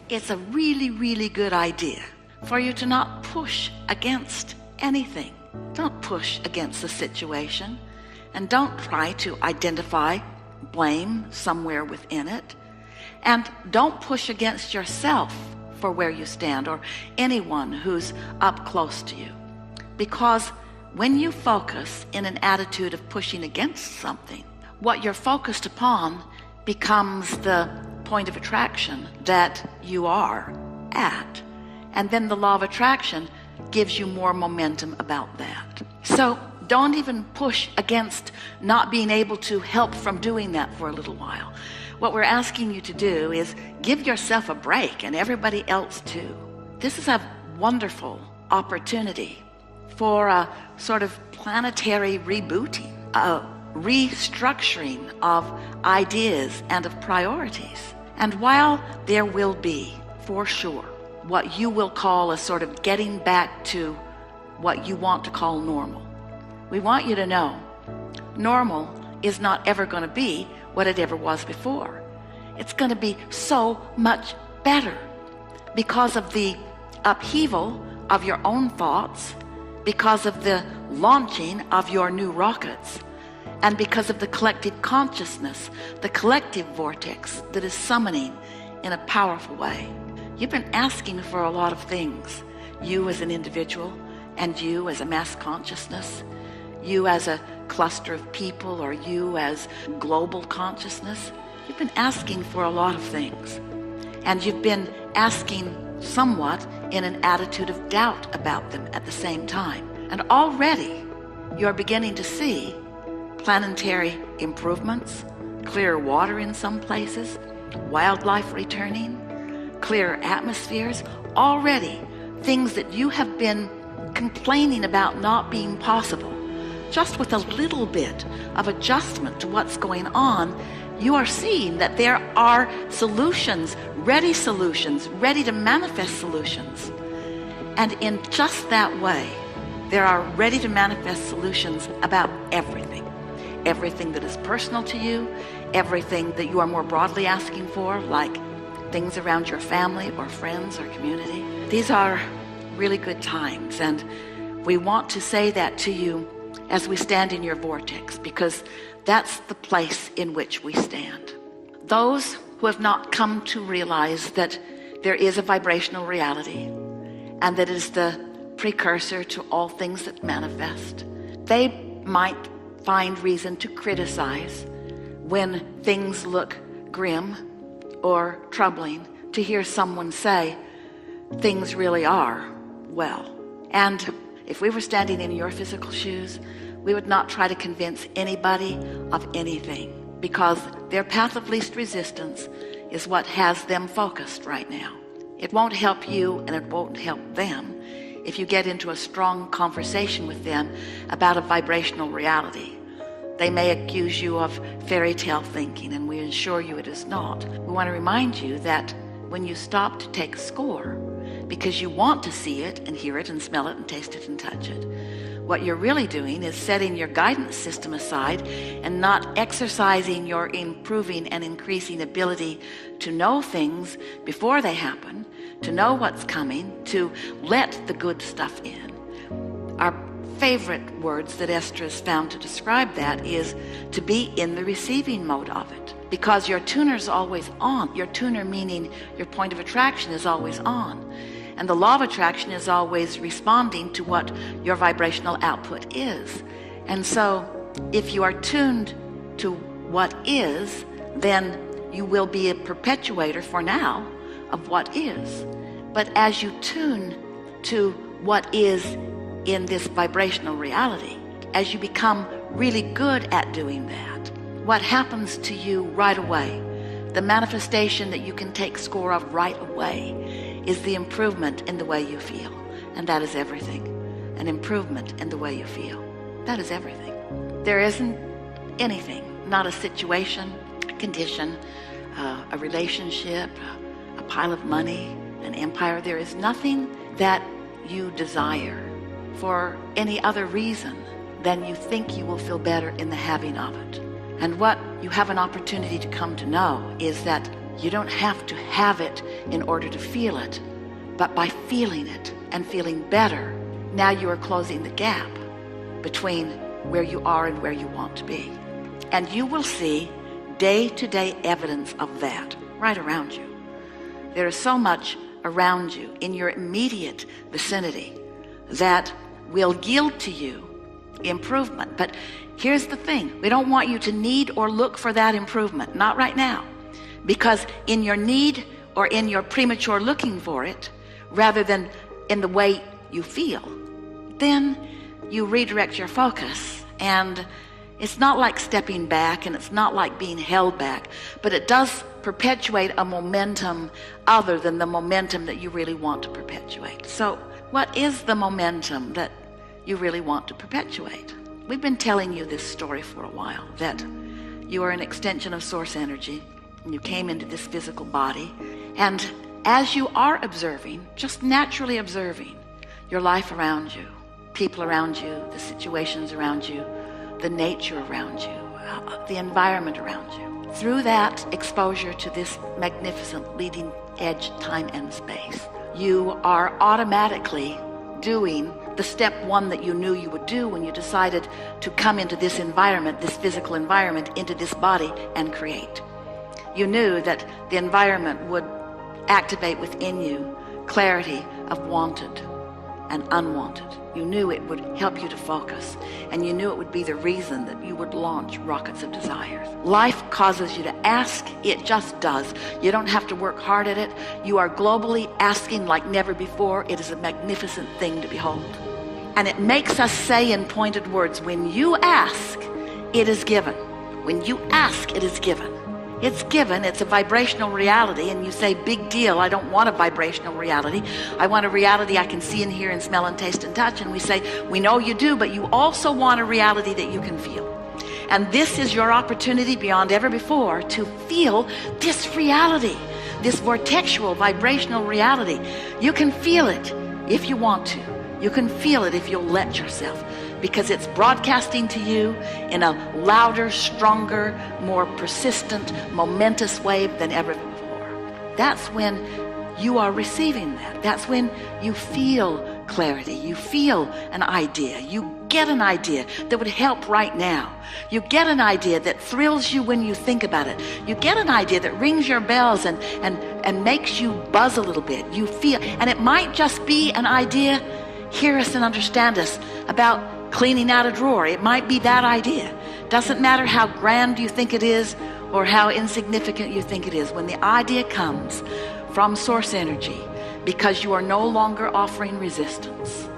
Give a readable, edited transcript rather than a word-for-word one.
it's a really, really good idea for you to not push against anything. Don't push against the situation, and don't try to identify blame somewhere within it. And don't push against yourself for where you stand or anyone who's up close to you. Because when you focus in an attitude of pushing against something, what you're focused upon becomes the point of attraction that you are at. And then the law of attraction gives you more momentum about that. So don't even push against not being able to help from doing that for a little while. What we're asking you to do is give yourself a break, and everybody else too. This is a wonderful opportunity for a sort of planetary rebooting, a restructuring of ideas and of priorities. And while there will be, for sure, what you will call a sort of getting back to what you want to call normal, we want you to know normal is not ever going to be what it ever was before. It's going to be so much better because of the upheaval of your own thoughts, because of the launching of your new rockets, and because of the collective consciousness, the collective vortex that is summoning in a powerful way. You've been asking for a lot of things, you as an individual, and you as a mass consciousness, you as a cluster of people, or you as global consciousness. You've been asking for a lot of things, and you've been asking somewhat in an attitude of doubt about them at the same time. And already you're beginning to see planetary improvements, clear water in some places, wildlife returning, clear atmospheres, already things that you have been complaining about not being possible. Just with a little bit of adjustment to what's going on, you are seeing that there are solutions, ready to manifest solutions. And in just that way, there are ready to manifest solutions about everything. Everything that is personal to you, everything that you are more broadly asking for, like things around your family or friends or community. These are really good times, and we want to say that to you as we stand in your vortex, because that's the place in which we stand. Those who have not come to realize that there is a vibrational reality and that it is the precursor to all things that manifest, they might find reason to criticize when things look grim or troubling, to hear someone say things really are well. And if we were standing in your physical shoes, we would not try to convince anybody of anything, because their path of least resistance is what has them focused right now. It won't help you, and it won't help them if you get into a strong conversation with them about a vibrational reality. They may accuse you of fairy tale thinking, and we assure you it is not. We want to remind you that when you stop to take score because you want to see it and hear it and smell it and taste it and touch it, what you're really doing is setting your guidance system aside and not exercising your improving and increasing ability to know things before they happen, to know what's coming, to let the good stuff in. Our favorite words that Esther has found to describe that is to be in the receiving mode of it, because your tuner's always on. Your tuner meaning your point of attraction is always on. And the law of attraction is always responding to what your vibrational output is. And so if you are tuned to what is, then you will be a perpetuator for now of what is. But as you tune to what is in this vibrational reality, as you become really good at doing that, what happens to you right away, the manifestation that you can take score of right away, is the improvement in the way you feel. And that is everything. An improvement in the way you feel. That is everything. There isn't anything, not a situation, a condition, a relationship, a pile of money, an empire. There is nothing that you desire for any other reason than you think you will feel better in the having of it. And what you have an opportunity to come to know is that you don't have to have it in order to feel it, but by feeling it and feeling better, now you are closing the gap between where you are and where you want to be. And you will see day-to-day evidence of that right around you. There is so much around you in your immediate vicinity that will yield to you improvement. But here's the thing. We don't want you to need or look for that improvement. Not right now. Because in your need or in your premature looking for it, rather than in the way you feel, then you redirect your focus. And it's not like stepping back, and it's not like being held back, but it does perpetuate a momentum other than the momentum that you really want to perpetuate. So what is the momentum that you really want to perpetuate? We've been telling you this story for a while, that you are an extension of source energy, and you came into this physical body, and as you are observing, just naturally observing your life around you, people around you, the situations around you, the nature around you, the environment around you, through that exposure to this magnificent leading edge time and space, you are automatically doing the step one that you knew you would do when you decided to come into this environment, this physical environment, into this body and create. You knew that the environment would activate within you clarity of wanted and unwanted. You knew it would help you to focus, and you knew it would be the reason that you would launch rockets of desires. Life causes you to ask. It just does. You don't have to work hard at it. You are globally asking like never before. It is a magnificent thing to behold. And it makes us say in pointed words, when you ask, it is given. When you ask, it is given. It's given. It's a vibrational reality, and you say, big deal, I don't want a vibrational reality. I want a reality I can see and hear and smell and taste and touch. And we say, we know you do, but you also want a reality that you can feel. And this is your opportunity beyond ever before to feel this reality, this vortexual vibrational reality. You can feel it if you want to. You can feel it if you'll let yourself, because it's broadcasting to you in a louder, stronger, more persistent, momentous wave than ever before. That's when you are receiving that. That's when you feel clarity. You feel an idea. You get an idea that would help right now. You get an idea that thrills you when you think about it. You get an idea that rings your bells and makes you buzz a little bit. You feel, and it might just be an idea, hear us and understand us, about cleaning out a drawer. It might be that idea. Doesn't matter how grand you think it is or how insignificant you think it is. When the idea comes from source energy, because you are no longer offering resistance,